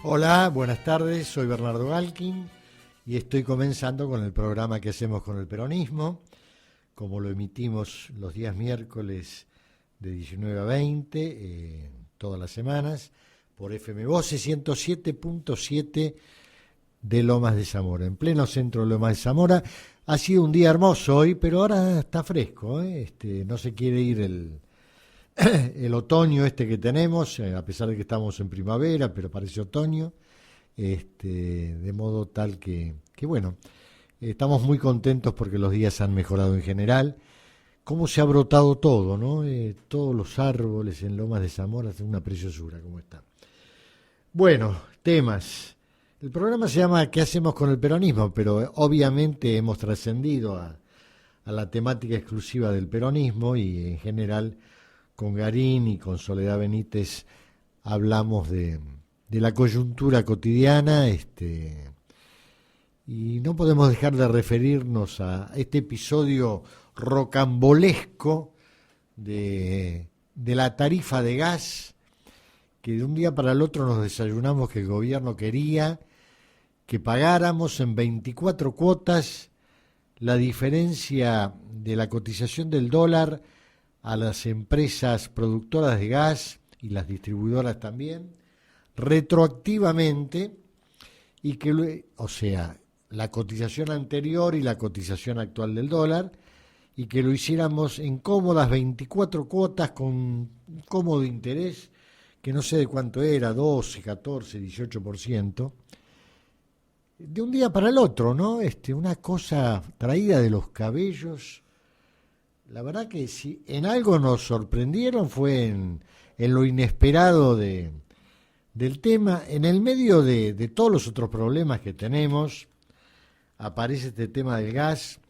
Hola, buenas tardes, soy Bernardo Galkin y estoy comenzando con el programa que hacemos con el peronismo, como lo emitimos los días miércoles de 19 a 20, todas las semanas, por FM Voce 107.7 de Lomas de Zamora, en pleno centro de Lomas de Zamora. Ha sido un día hermoso hoy, pero ahora está fresco, no se quiere ir el otoño que tenemos, a pesar de que estamos en primavera, pero parece otoño, de modo tal que bueno, estamos muy contentos porque los días han mejorado en general. Cómo se ha brotado todo, ¿no? Todos los árboles en Lomas de Zamora, es una preciosura como está. Bueno, temas. El programa se llama ¿Qué hacemos con el peronismo? Pero obviamente hemos trascendido a la temática exclusiva del peronismo y en general con Garín y con Soledad Benítez hablamos de la coyuntura cotidiana, y no podemos dejar de referirnos a este episodio rocambolesco de la tarifa de gas, que de un día para el otro nos desayunamos que el gobierno quería que pagáramos en 24 cuotas la diferencia de la cotización del dólar a las empresas productoras de gas y las distribuidoras también, retroactivamente, y que, o sea, la cotización anterior y la cotización actual del dólar, y que lo hiciéramos en cómodas 24 cuotas con un cómodo interés, que no sé de cuánto era, 12, 14, 18%, de un día para el otro, ¿no? Una cosa traída de los cabellos. La verdad que si en algo nos sorprendieron fue en lo inesperado del tema. En el medio de todos los otros problemas que tenemos, aparece este tema del gas,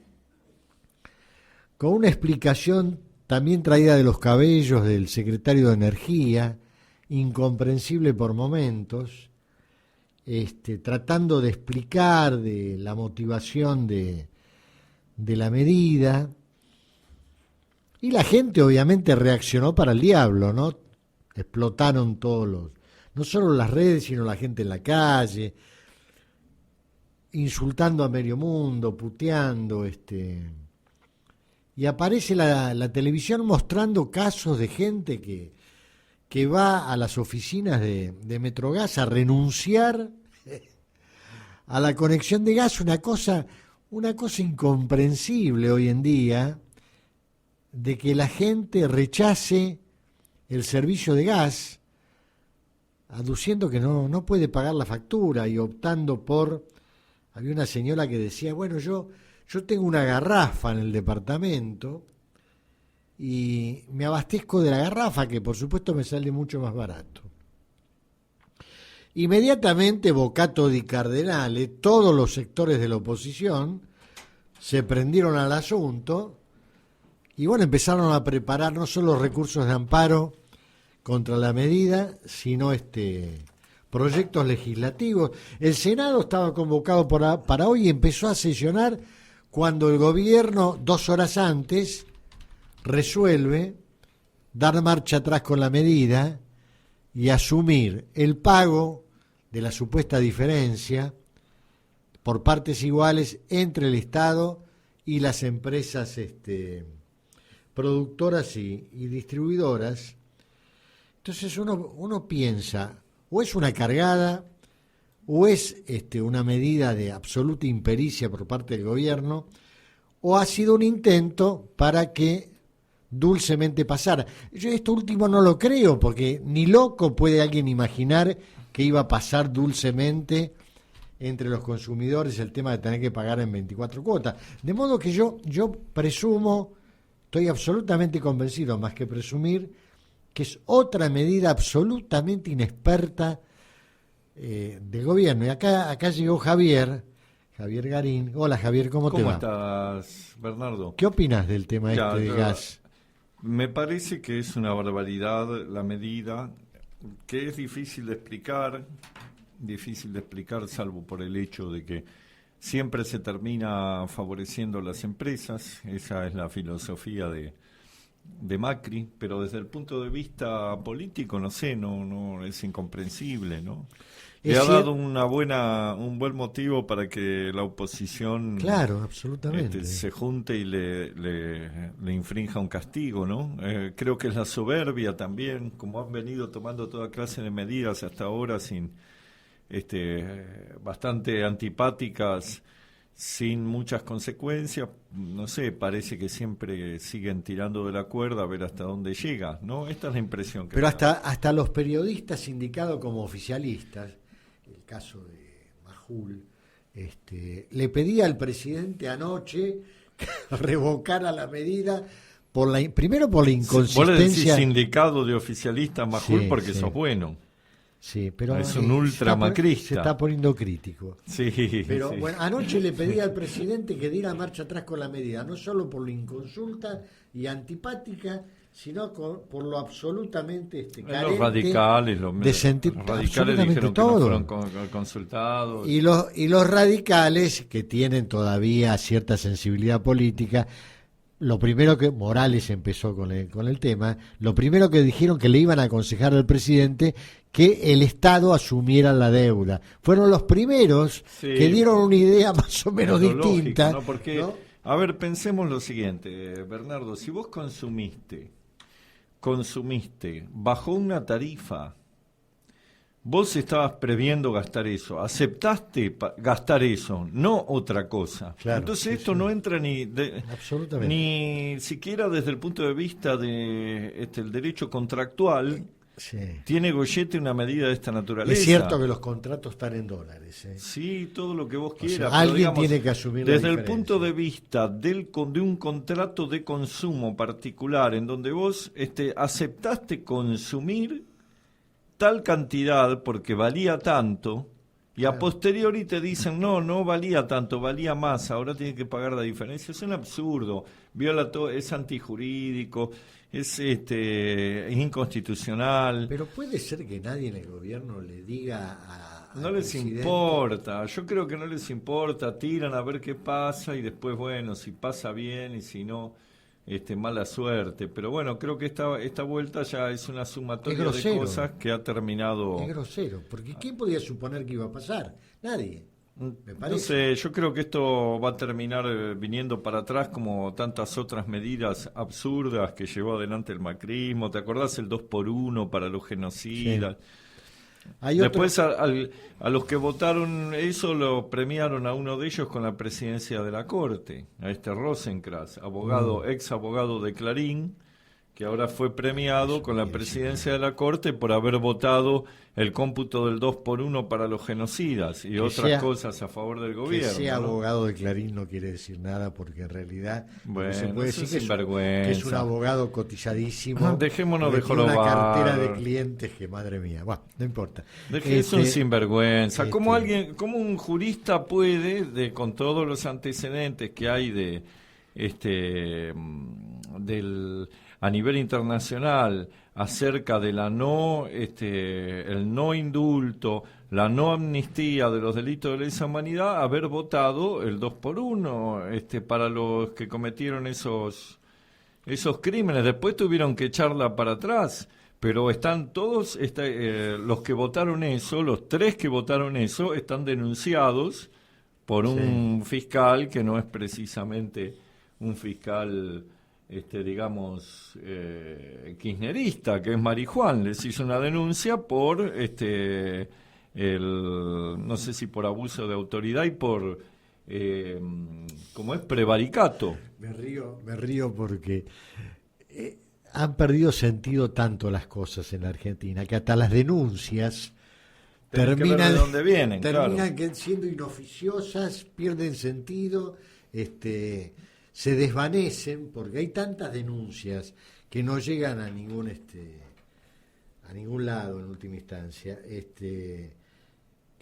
con una explicación también traída de los cabellos del secretario de Energía, incomprensible por momentos, tratando de explicar de la motivación de la medida. Y la gente obviamente reaccionó para el diablo, ¿no? Explotaron no solo las redes, sino la gente en la calle, insultando a medio mundo, puteando, y aparece la televisión mostrando casos de gente que va a las oficinas de Metrogas a renunciar a la conexión de gas, una cosa incomprensible hoy en día, de que la gente rechace el servicio de gas, aduciendo que no puede pagar la factura y optando por... Había una señora que decía, bueno, yo tengo una garrafa en el departamento y me abastezco de la garrafa, que por supuesto me sale mucho más barato. Inmediatamente Bocato di Cardenale, todos los sectores de la oposición se prendieron al asunto y bueno, empezaron a preparar no solo recursos de amparo contra la medida, sino proyectos legislativos. El Senado estaba convocado para hoy y empezó a sesionar cuando el gobierno, 2 horas antes, resuelve dar marcha atrás con la medida y asumir el pago de la supuesta diferencia por partes iguales entre el Estado y las empresas productoras y distribuidoras. Entonces uno piensa, o es una cargada, o es una medida de absoluta impericia por parte del gobierno, o ha sido un intento para que dulcemente pasara. Yo esto último no lo creo, porque ni loco puede alguien imaginar que iba a pasar dulcemente entre los consumidores el tema de tener que pagar en 24 cuotas. De modo que yo presumo, estoy absolutamente convencido, más que presumir, que es otra medida absolutamente inexperta del gobierno. Y acá llegó Javier Garín. Hola Javier, ¿cómo te va? ¿Cómo estás, Bernardo? ¿Qué opinas del tema de gas? Me parece que es una barbaridad la medida, que es difícil de explicar salvo por el hecho de que siempre se termina favoreciendo a las empresas. Esa es la filosofía de Macri, pero desde el punto de vista político, no sé, no es incomprensible, ¿no? le ha dado un buen motivo para que la oposición claro, absolutamente. se junte y le infrinja un castigo, ¿no? Creo que es la soberbia también, como han venido tomando toda clase de medidas hasta ahora bastante antipáticas, sin muchas consecuencias. No sé, parece que siempre siguen tirando de la cuerda a ver hasta dónde llega, ¿no? Esta es la impresión que Pero me da. hasta los periodistas indicados como oficialistas, el caso de Majul, le pedía al presidente anoche que revocara la medida primero por la inconsistencia. Vos le decís sindicado de oficialistas Majul, sí, porque sos bueno. Sí, pero es un ultramacrista. Se está poniendo crítico. Sí, pero sí. Bueno, anoche le pedía al presidente que diera marcha atrás con la medida, no solo por lo inconsulta y antipática, sino por lo absolutamente carente. Los radicales, los radicales dijeron todo. Que no fueron consultados. Y los radicales, que tienen todavía cierta sensibilidad política, lo primero que Morales empezó con el tema, lo primero que dijeron que le iban a aconsejar al presidente que el Estado asumiera la deuda. Fueron los primeros que dieron una idea más o menos distinta. Lógico, ¿no? Porque, ¿no? A ver, pensemos lo siguiente, Bernardo, si vos consumiste bajo una tarifa, vos estabas previendo gastar eso, aceptaste gastar eso, no otra cosa. Claro, entonces esto no entra ni siquiera desde el punto de vista de el derecho contractual. Sí. Tiene Goyete una medida de esta naturaleza. Es cierto que los contratos están en dólares. Sí, todo lo que vos quieras. Pero alguien digamos, tiene que asumir desde el punto de vista de un contrato de consumo particular, en donde vos aceptaste consumir tal cantidad porque valía tanto, y a posteriori te dicen, no valía tanto, valía más, ahora tienes que pagar la diferencia. Es un absurdo, viola todo, es antijurídico, es inconstitucional. Pero puede ser que nadie en el gobierno le diga no les presidente. Importa, yo creo que no les importa, tiran a ver qué pasa y después, bueno, si pasa bien y si no, mala suerte. Pero bueno, creo que esta vuelta ya es una sumatoria de cosas que ha terminado. Es grosero, porque ¿quién podía suponer que iba a pasar? Nadie. Me parece. No sé, yo creo que esto va a terminar viniendo para atrás como tantas otras medidas absurdas que llevó adelante el macrismo. ¿Te acordás el 2x1 para los genocidas? Sí. Después a los que votaron eso lo premiaron a uno de ellos con la presidencia de la Corte, a Rosenkrantz, ex abogado de Clarín, que ahora fue premiado con la presidencia de la Corte por haber votado el cómputo del 2x1 para los genocidas y otras cosas a favor del gobierno. Que sea abogado de Clarín no quiere decir nada, porque en realidad bueno, se puede decir que es un abogado cotizadísimo. Dejémonos de jorobar. Una cartera de clientes que, madre mía, bueno, no importa. Es un sinvergüenza. ¿Cómo un jurista puede, con todos los antecedentes que hay a nivel internacional acerca de la el no indulto, la no amnistía de los delitos de lesa humanidad, haber votado el 2x1 para los que cometieron esos crímenes? Después tuvieron que echarla para atrás, pero están todos los que votaron eso, los 3 que votaron eso, están denunciados por un fiscal que no es precisamente un fiscal kirchnerista, que es Marijuán. Les hizo una denuncia por no sé si por abuso de autoridad y por como es prevaricato. Me río porque han perdido sentido tanto las cosas en la Argentina que hasta las denuncias terminan siendo inoficiosas, pierden sentido, se desvanecen porque hay tantas denuncias que no llegan a ningún lado en última instancia, que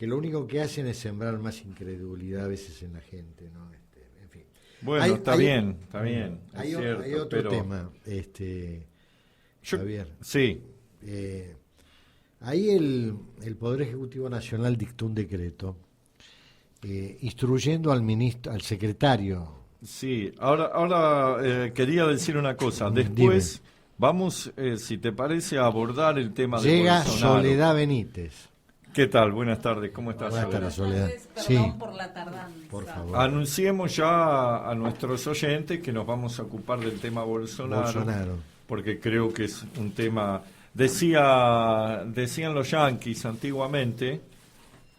lo único que hacen es sembrar más incredulidad a veces en la gente, ¿no? En fin. Bueno, está bien. Hay otro tema, Javier. Sí. Ahí el Poder Ejecutivo Nacional dictó un decreto instruyendo al secretario. Sí, ahora quería decir una cosa. Después vamos, si te parece, a abordar el tema de Llega Bolsonaro. Soledad Benítez. ¿Qué tal? Buenas tardes, ¿cómo estás? Buenas tardes, Soledad. Perdón por la tardanza. Por favor. Anunciemos ya a nuestros oyentes que nos vamos a ocupar del tema Bolsonaro. Porque creo que es un tema... Decían los yanquis antiguamente,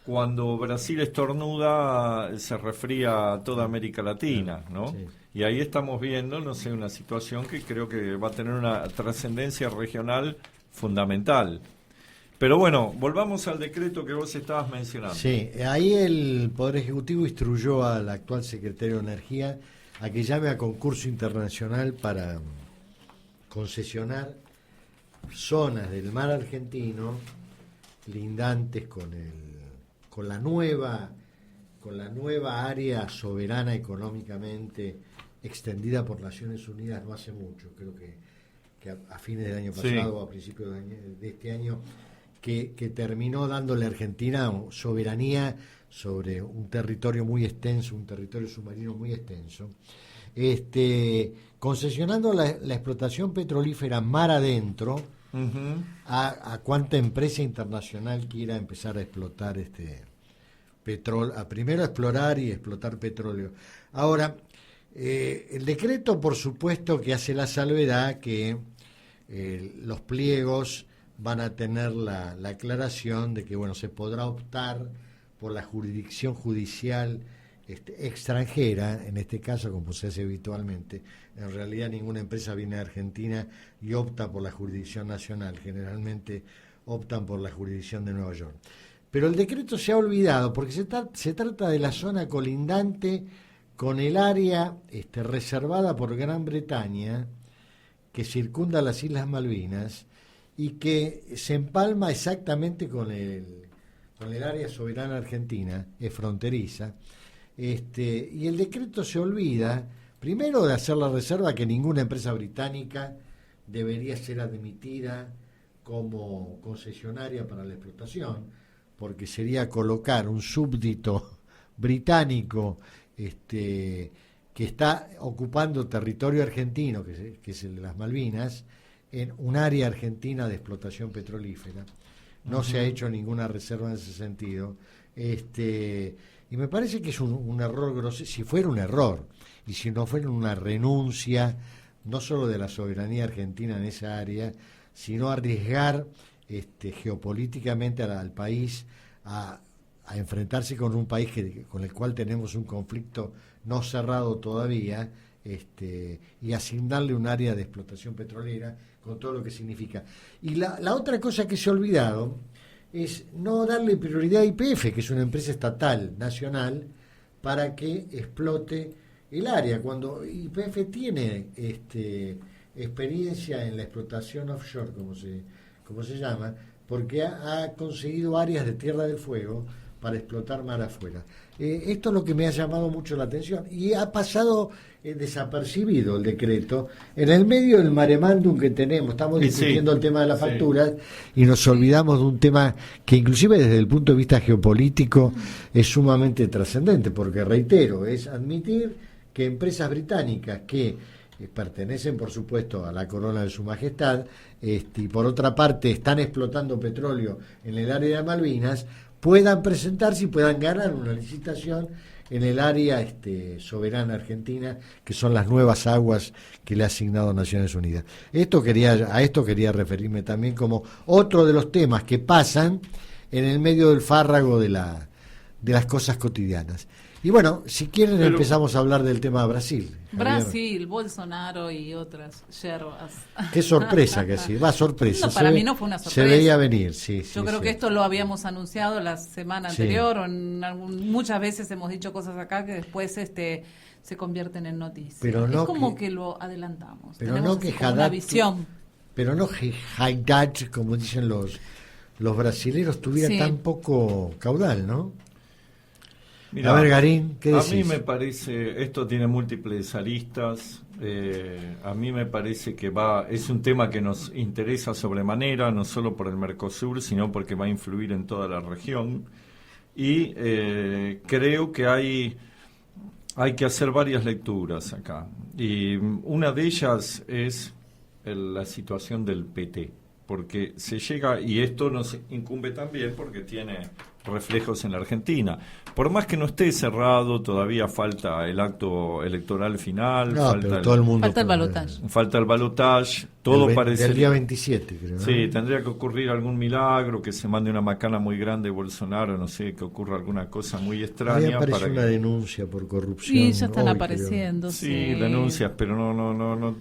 cuando Brasil estornuda se resfría a toda América Latina, ¿no? Sí. Y ahí estamos viendo, no sé, una situación que creo que va a tener una trascendencia regional fundamental. Pero bueno, volvamos al decreto que vos estabas mencionando. Sí, ahí el Poder Ejecutivo instruyó al actual secretario de Energía a que llame a concurso internacional para concesionar zonas del mar argentino lindantes con la nueva área soberana económicamente extendida por Naciones Unidas no hace mucho, creo que a fines del año pasado o a principios de este año, que terminó dándole a Argentina soberanía sobre un territorio muy extenso, un territorio submarino muy extenso, concesionando la explotación petrolífera mar adentro a cuánta empresa internacional quiera empezar a explotar petróleo, primero a explorar y explotar petróleo. Ahora, el decreto, por supuesto, que hace la salvedad que los pliegos van a tener la aclaración de que se podrá optar por la jurisdicción judicial extranjera, en este caso, como se hace habitualmente. En realidad ninguna empresa viene a Argentina y opta por la jurisdicción nacional, generalmente optan por la jurisdicción de Nueva York. Pero el decreto se ha olvidado porque se trata de la zona colindante con el área reservada por Gran Bretaña, que circunda las Islas Malvinas y que se empalma exactamente con el área soberana argentina, es fronteriza, y el decreto se olvida, primero, de hacer la reserva que ninguna empresa británica debería ser admitida como concesionaria para la explotación, porque sería colocar un súbdito británico que está ocupando territorio argentino, que es el de las Malvinas, en un área argentina de explotación petrolífera. No se ha hecho ninguna reserva en ese sentido. Y me parece que es un error grosero, si fuera un error, y si no fuera una renuncia, no solo de la soberanía argentina en esa área, sino arriesgar geopolíticamente al país a enfrentarse con un país con el cual tenemos un conflicto no cerrado todavía, y asignarle un área de explotación petrolera con todo lo que significa. Y la otra cosa que se ha olvidado es no darle prioridad a YPF, que es una empresa estatal, nacional, para que explote el área, cuando YPF tiene experiencia en la explotación offshore, como se llama, porque ha conseguido áreas de Tierra del Fuego para explotar mar afuera. Esto es lo que me ha llamado mucho la atención y ha pasado desapercibido el decreto en el medio del maremándum que tenemos. Estamos discutiendo el tema de las facturas y nos olvidamos de un tema que inclusive desde el punto de vista geopolítico es sumamente trascendente, porque reitero, es admitir que empresas británicas que pertenecen por supuesto a la corona de su majestad, y por otra parte están explotando petróleo en el área de Malvinas, puedan presentarse y puedan ganar una licitación en el área soberana argentina, que son las nuevas aguas que le ha asignado Naciones Unidas. A esto quería referirme también como otro de los temas que pasan en el medio del fárrago de las cosas cotidianas. Y bueno, si quieren empezamos a hablar del tema de Brasil. Brasil, Bolsonaro y otras yerbas. Qué sorpresa que sí, sorpresa. No, para mí no fue una sorpresa. Se veía venir, sí. Yo creo que esto lo habíamos anunciado la semana anterior, o muchas veces hemos dicho cosas acá que después se convierten en noticias. Pero no es como que lo adelantamos. Pero tenemos no que una visión. Pero no que Haddad, como dicen los brasileros, tuviera tan poco caudal, ¿no? Mirá, a ver, Garín, ¿qué decís? A mí me parece, esto tiene múltiples aristas, a mí me parece que es un tema que nos interesa sobremanera, no solo por el Mercosur, sino porque va a influir en toda la región, y creo que hay que hacer varias lecturas acá, y una de ellas es la situación del PT, porque se llega, y esto nos incumbe también porque tiene reflejos en la Argentina. Por más que no esté cerrado, todavía falta el acto electoral final, falta el balotaje. Falta el balotaje, todo parece... Del día 27, creo. Sí, tendría que ocurrir algún milagro, que se mande una macana muy grande Bolsonaro, no sé, que ocurra alguna cosa muy extraña. Ahí aparece una denuncia por corrupción. Sí, ya están apareciendo. Sí, denuncias, pero no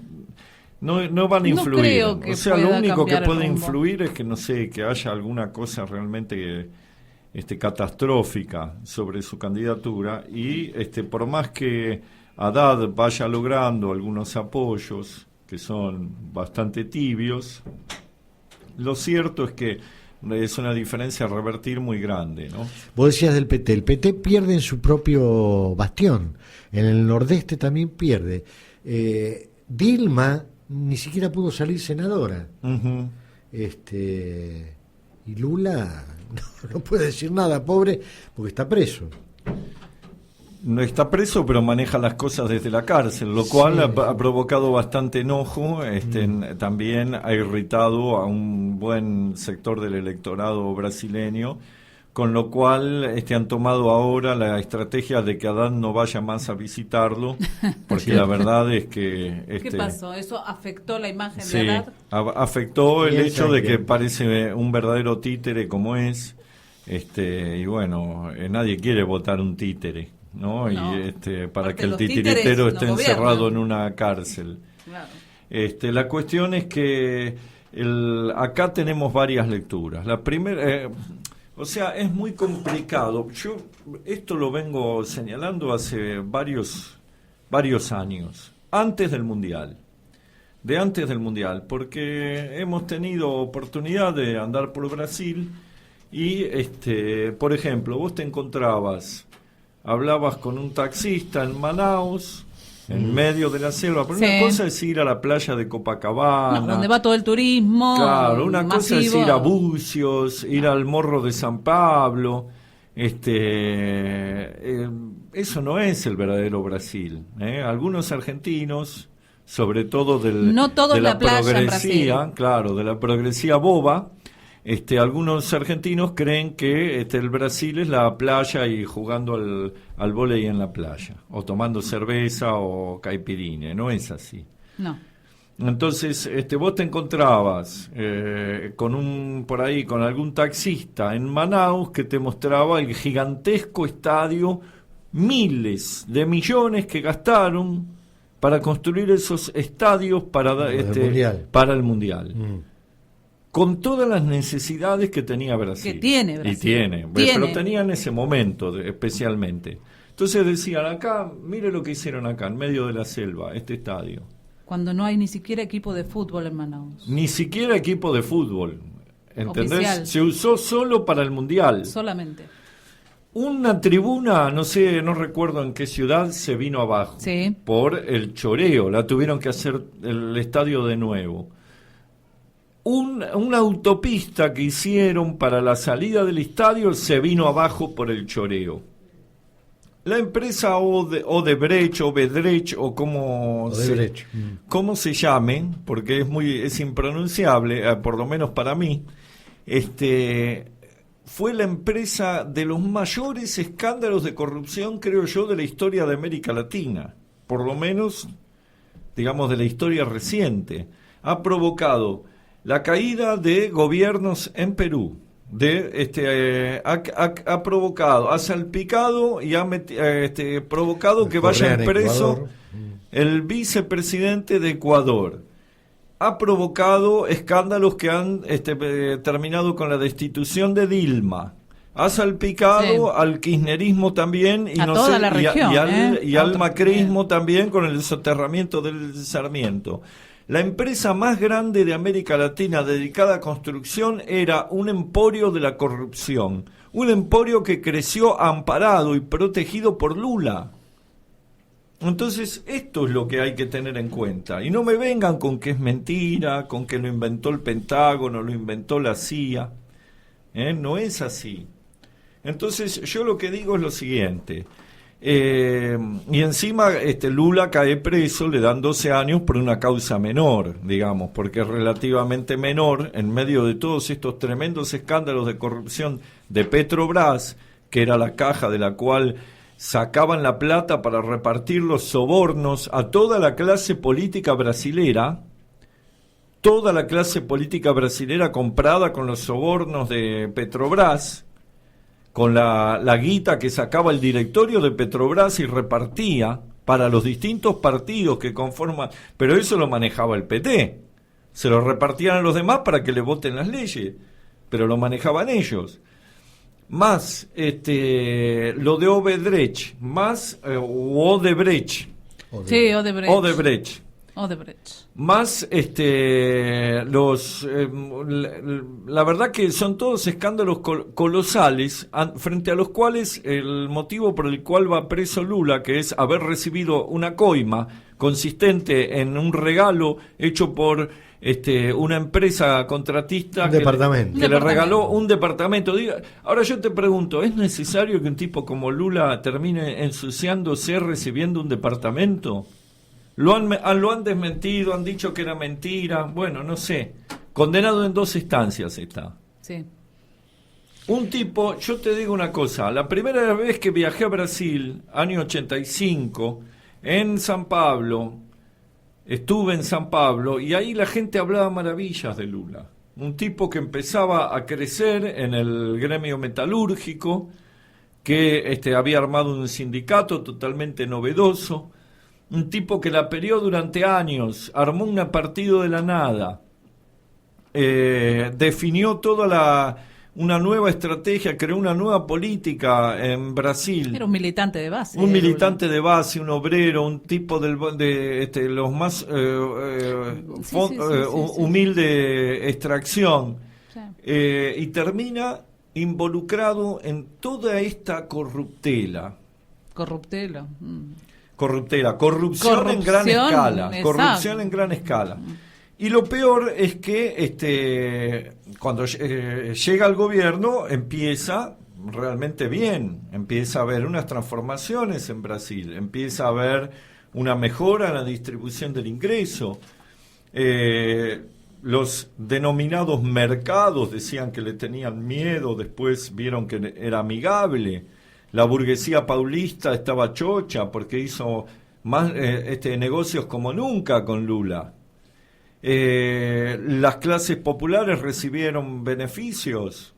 van a influir. No creo que o sea, lo único que puede rumbo. influir es que, no sé, que haya alguna cosa realmente catastrófica sobre su candidatura y por más que Haddad vaya logrando algunos apoyos que son bastante tibios, lo cierto es que es una diferencia a revertir muy grande, ¿no? Vos decías del PT, el PT pierde en su propio bastión, en el nordeste también pierde. Dilma ni siquiera pudo salir senadora. Uh-huh. Y Lula no puede decir nada, pobre, porque está preso. No está preso, pero maneja las cosas desde la cárcel, lo cual ha provocado bastante enojo. También ha irritado a un buen sector del electorado brasileño, con lo cual han tomado ahora la estrategia de que Haddad no vaya más a visitarlo, porque la verdad es que... ¿Qué pasó? ¿Eso afectó la imagen sí, de Haddad? Afectó el hecho de que parece un verdadero títere como es, y bueno, nadie quiere votar un títere, ¿no? Y para que el titiritero esté encerrado en una cárcel. Claro. La cuestión es que acá tenemos varias lecturas. La primera... o sea, es muy complicado. Yo esto lo vengo señalando hace varios años, antes del Mundial, porque hemos tenido oportunidad de andar por Brasil y, por ejemplo, vos te hablabas con un taxista en Manaus, en medio de la selva, pero una cosa es ir a la playa de Copacabana, donde va todo el turismo. Claro, una masivo. cosa es ir a Bucios, ir al Morro de San Pablo. Eso no es el verdadero Brasil. Algunos argentinos, sobre todo de la progresía, claro, de la progresía boba, algunos argentinos creen que el Brasil es la playa y jugando al vóley en la playa, o tomando cerveza o caipirinha. No es así. No. Entonces, vos te encontrabas con algún taxista en Manaus que te mostraba el gigantesco estadio, miles de millones que gastaron para construir esos estadios para el Mundial. Con todas las necesidades que tenía Brasil. Que tiene Brasil. Y tiene. Pero tenía en ese momento especialmente. Entonces decían, acá, mire lo que hicieron acá, en medio de la selva, este estadio. Cuando no hay ni siquiera equipo de fútbol en Manaus. Ni siquiera equipo de fútbol. ¿Entendés? Oficial. Se usó solo para el Mundial. Solamente. Una tribuna, no recuerdo en qué ciudad, se vino abajo. Sí. Por el choreo. La tuvieron que hacer el estadio de nuevo. Una autopista que hicieron para la salida del estadio se vino abajo por el choreo. La empresa Odebrecht o como se llame, porque es impronunciable, por lo menos para mí, fue la empresa de los mayores escándalos de corrupción, creo yo, de la historia de América Latina, por lo menos, digamos, de la historia reciente. Ha provocado la caída de gobiernos en Perú, ha provocado, ha salpicado y ha provocado que vaya preso el vicepresidente de Ecuador. Ha provocado escándalos que han terminado con la destitución de Dilma. Ha salpicado al kirchnerismo también y al macrismo también con el soterramiento del Sarmiento. La empresa más grande de América Latina dedicada a construcción era un emporio de la corrupción, un emporio que creció amparado y protegido por Lula. Entonces, esto es lo que hay que tener en cuenta. Y no me vengan con que es mentira, con que lo inventó el Pentágono, lo inventó la CIA. No es así. Entonces, yo lo que digo es lo siguiente. Y encima Lula cae preso, le dan 12 años por una causa menor, digamos, porque es relativamente menor en medio de todos estos tremendos escándalos de corrupción de Petrobras, que era la caja de la cual sacaban la plata para repartir los sobornos a toda la clase política brasilera. Toda la clase política brasilera comprada con los sobornos de Petrobras, con la guita que sacaba el directorio de Petrobras y repartía para los distintos partidos que conforman, pero eso lo manejaba el PT, se lo repartían a los demás para que le voten las leyes, pero lo manejaban ellos. Más lo de Odebrecht, más Odebrecht. Sí, Odebrecht. Más la verdad que son todos escándalos colosales frente a los cuales el motivo por el cual va preso Lula, que es haber recibido una coima consistente en un regalo hecho por una empresa contratista que le regaló un departamento. Ahora yo te pregunto, ¿es necesario que un tipo como Lula termine ensuciándose recibiendo un departamento? Lo han desmentido, han dicho que era mentira, bueno, no sé. Condenado en 2 instancias está. Sí. Un tipo, yo te digo una cosa, la primera vez que viajé a Brasil, año 85, en San Pablo, estuve en San Pablo y ahí la gente hablaba maravillas de Lula. Un tipo que empezaba a crecer en el gremio metalúrgico, que había armado un sindicato totalmente novedoso. Un tipo que la peleó durante años, armó un partido de la nada, definió una nueva estrategia, creó una nueva política en Brasil. Era un militante de base. Un militante de base, un obrero, un tipo de los más humilde extracción. Sí. Y termina involucrado en toda esta corruptela. Corrupción en gran escala. Exacto. Corrupción en gran escala. Y lo peor es que cuando llega al gobierno empieza realmente bien, empieza a haber unas transformaciones en Brasil, empieza a haber una mejora en la distribución del ingreso. Los denominados mercados decían que le tenían miedo, después vieron que era amigable. La burguesía paulista estaba chocha porque hizo más negocios como nunca con Lula. Las clases populares recibieron beneficios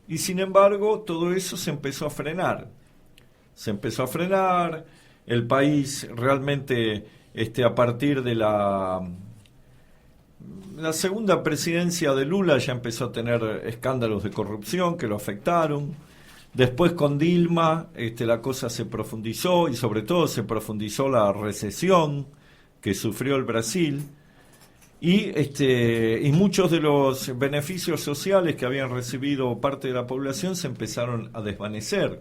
y sin embargo todo eso se empezó a frenar. El país realmente a partir de la segunda presidencia de Lula ya empezó a tener escándalos de corrupción que lo afectaron. Después con Dilma la cosa se profundizó y sobre todo se profundizó la recesión que sufrió el Brasil y muchos de los beneficios sociales que habían recibido parte de la población se empezaron a desvanecer.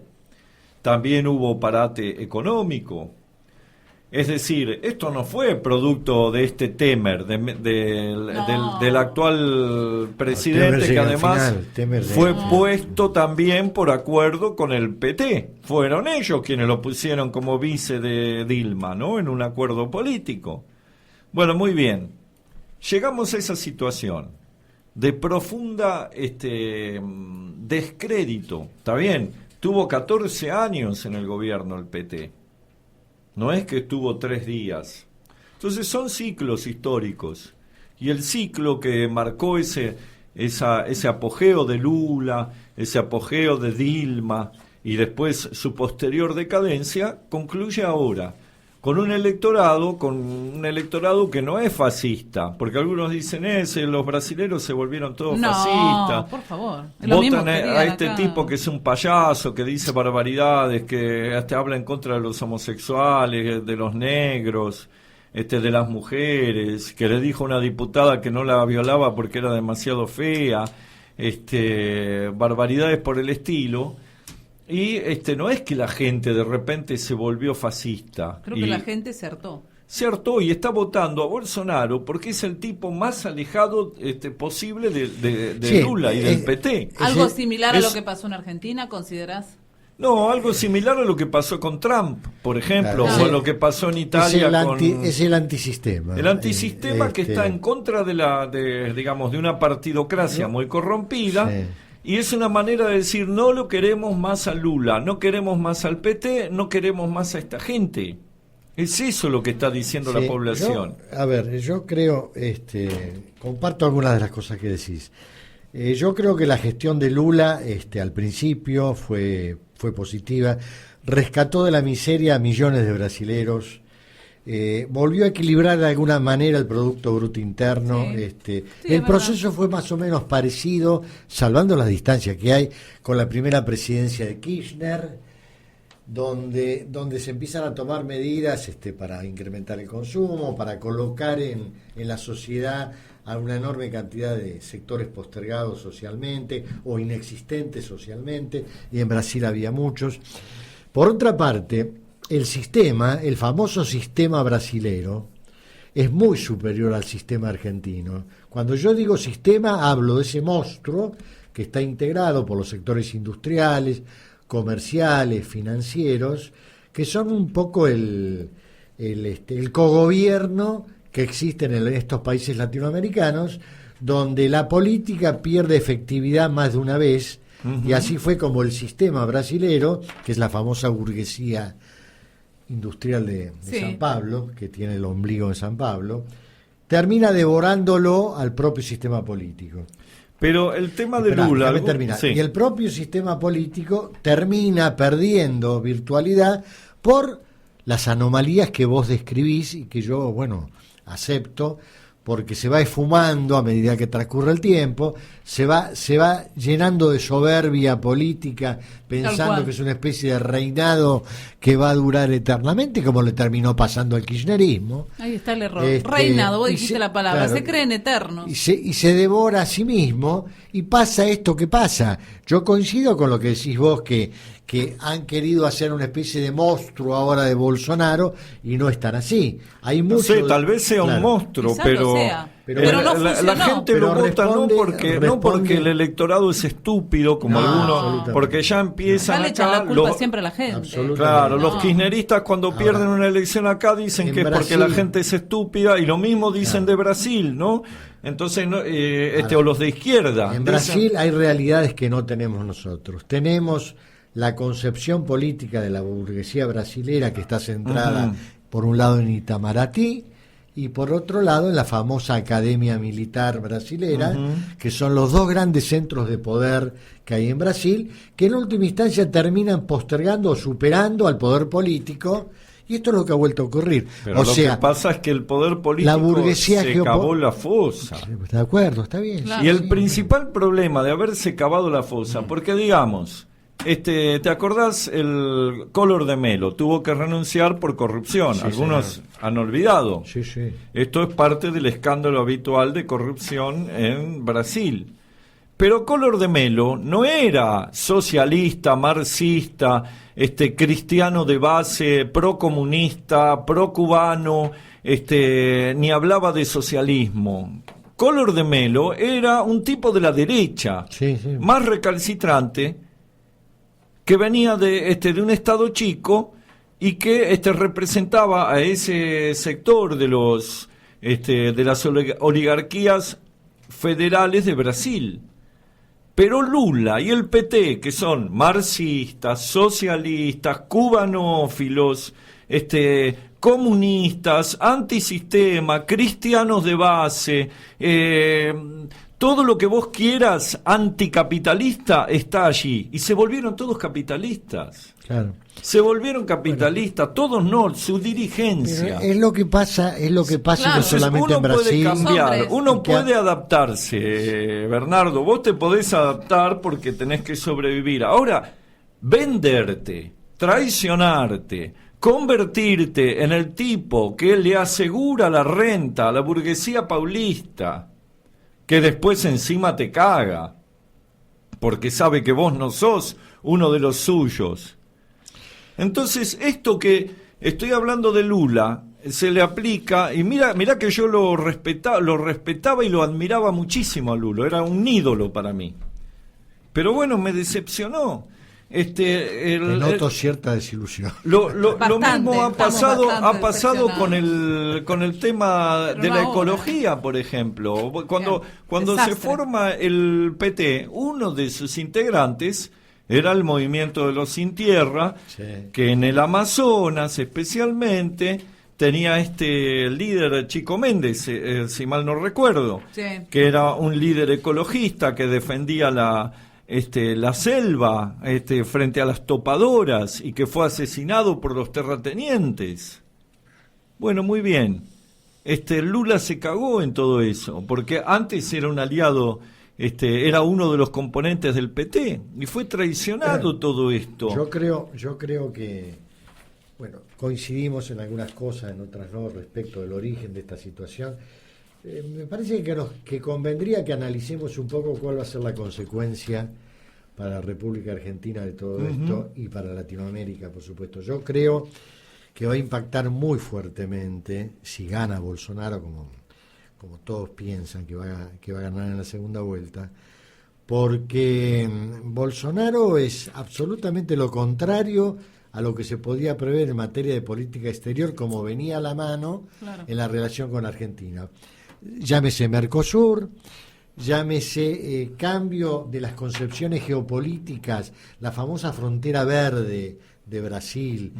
También hubo parate económico. Es decir, esto no fue producto de Temer, del actual presidente, que además fue puesto también por acuerdo con el PT. Fueron ellos quienes lo pusieron como vice de Dilma, ¿no? En un acuerdo político. Bueno, muy bien. Llegamos a esa situación de profunda descrédito. Está bien, tuvo 14 años en el gobierno el PT. No es que estuvo 3 días. Entonces son ciclos históricos. Y el ciclo que marcó ese apogeo de Lula, ese apogeo de Dilma y después su posterior decadencia, concluye ahora con un electorado que no es fascista, porque algunos dicen los brasileros se volvieron todos fascistas. Por favor. Votan a este tipo que es un payaso, que dice barbaridades, que hasta habla en contra de los homosexuales, de los negros, de las mujeres, que le dijo a una diputada que no la violaba porque era demasiado fea, barbaridades por el estilo. Y no es que la gente de repente se volvió fascista. Creo que la gente se hartó. Se hartó y está votando a Bolsonaro porque es el tipo más alejado posible de Lula y del PT. ¿Algo similar a lo que pasó en Argentina, considerás? No, algo similar a lo que pasó con Trump, por ejemplo, Claro. o a lo que pasó en Italia Es el antisistema. el antisistema que está en contra digamos, de una partidocracia muy corrompida. Sí. Y es una manera de decir, no lo queremos más a Lula, no queremos más al PT, no queremos más a esta gente. Es eso lo que está diciendo la Sí, población. yo creo, comparto algunas de las cosas que decís. Yo creo que la gestión de Lula, al principio fue positiva, rescató de la miseria a millones de brasileros, volvió a equilibrar de alguna manera el Producto Bruto Interno. Sí. El proceso fue más o menos parecido, salvando las distancias que hay, con la primera presidencia de Kirchner, donde se empiezan a tomar medidas para incrementar el consumo, para colocar en la sociedad a una enorme cantidad de sectores postergados socialmente o inexistentes socialmente, y en Brasil había muchos. Por otra parte, el famoso sistema brasilero, es muy superior al sistema argentino. Cuando yo digo sistema, hablo de ese monstruo que está integrado por los sectores industriales, comerciales, financieros, que son un poco el cogobierno que existen en estos países latinoamericanos, donde la política pierde efectividad más de una vez, y así fue como el sistema brasilero, que es la famosa burguesía industrial de San Pablo, que tiene el ombligo en San Pablo, termina devorándolo al propio sistema político. Pero el tema de Lula... Sí. Y el propio sistema político termina perdiendo virtualidad por las anomalías que vos describís y que yo, acepto, porque se va esfumando a medida que transcurre el tiempo, se va llenando de soberbia política, pensando que es una especie de reinado que va a durar eternamente, como le terminó pasando al kirchnerismo. Ahí está el error. Reinado, vos dijiste la palabra, claro, se creen eternos. Y se devora a sí mismo, y pasa esto que pasa. Yo coincido con lo que decís vos, que han querido hacer una especie de monstruo ahora de Bolsonaro, y no están así. Hay No sé, tal vez sea un monstruo, pero no la gente lo vota no porque el electorado es estúpido, como algunos, porque ya empiezan le echan acá... la culpa siempre a la gente. Claro, los kirchneristas cuando pierden una elección acá dicen que es porque la gente es estúpida, y lo mismo dicen de Brasil, ¿no? Entonces, o los de izquierda. En Brasil hay realidades que no tenemos nosotros. Tenemos la concepción política de la burguesía brasilera, que está centrada por un lado en Itamaraty y por otro lado en la famosa Academia Militar Brasilera, que son los dos grandes centros de poder que hay en Brasil, que en última instancia terminan postergando o superando al poder político. Y esto es lo que ha vuelto a ocurrir. Pero lo que pasa es que el poder político la burguesía se cavó la fosa. De acuerdo, está bien. Claro. Y el principal problema de haberse cavado la fosa, porque digamos, ¿te acordás? El Collor de Mello tuvo que renunciar por corrupción. Sí, algunos señor. han olvidado. Sí. Esto es parte del escándalo habitual de corrupción en Brasil. Pero Collor de Mello no era socialista, marxista, cristiano de base, procomunista, procubano, ni hablaba de socialismo. Collor de Mello era un tipo de la derecha, más recalcitrante, que venía de un estado chico y que representaba a ese sector de las oligarquías federales de Brasil. Pero Lula y el PT, que son marxistas, socialistas, cubanófilos, comunistas, antisistema, cristianos de base, todo lo que vos quieras anticapitalista está allí. Y se volvieron todos capitalistas. Claro. Se volvieron capitalistas, todos no, su dirigencia. Pero es lo que pasa Claro. no solamente en Brasil. Uno puede cambiar, uno porque puede adaptarse, Bernardo. Vos te podés adaptar porque tenés que sobrevivir. Ahora, venderte, traicionarte, convertirte en el tipo que le asegura la renta a la burguesía paulista, que después encima te caga, porque sabe que vos no sos uno de los suyos. Entonces, esto que estoy hablando de Lula se le aplica, y mira que yo lo respetaba y lo admiraba muchísimo a Lula, era un ídolo para mí. Pero bueno, me decepcionó. Te noto cierta desilusión. Lo Bastante, mismo ha estamos pasado con decepcionados. con el tema Pero de no la ahora, ecología, por ejemplo. Cuando se Desastre. forma el PT, uno de sus integrantes era el movimiento de los Sin Tierra, Sí. que en el Amazonas especialmente tenía este líder Chico Méndez, si mal no recuerdo, Sí. que era un líder ecologista que defendía la selva frente a las topadoras y que fue asesinado por los terratenientes. Bueno, muy bien. Lula se cagó en todo eso, porque antes era un aliado, era uno de los componentes del PT y fue traicionado todo esto. Yo creo que, bueno, coincidimos en algunas cosas, en otras no, respecto del origen de esta situación. Me parece que convendría que analicemos un poco cuál va a ser la consecuencia para la República Argentina de todo esto y para Latinoamérica, por supuesto. Yo creo que va a impactar muy fuertemente si gana Bolsonaro, como todos piensan que va a ganar en la segunda vuelta, porque Bolsonaro es absolutamente lo contrario a lo que se podía prever en materia de política exterior, como venía a la mano Claro. en la relación con Argentina. Llámese Mercosur, llámese cambio de las concepciones geopolíticas, la famosa frontera verde de Brasil,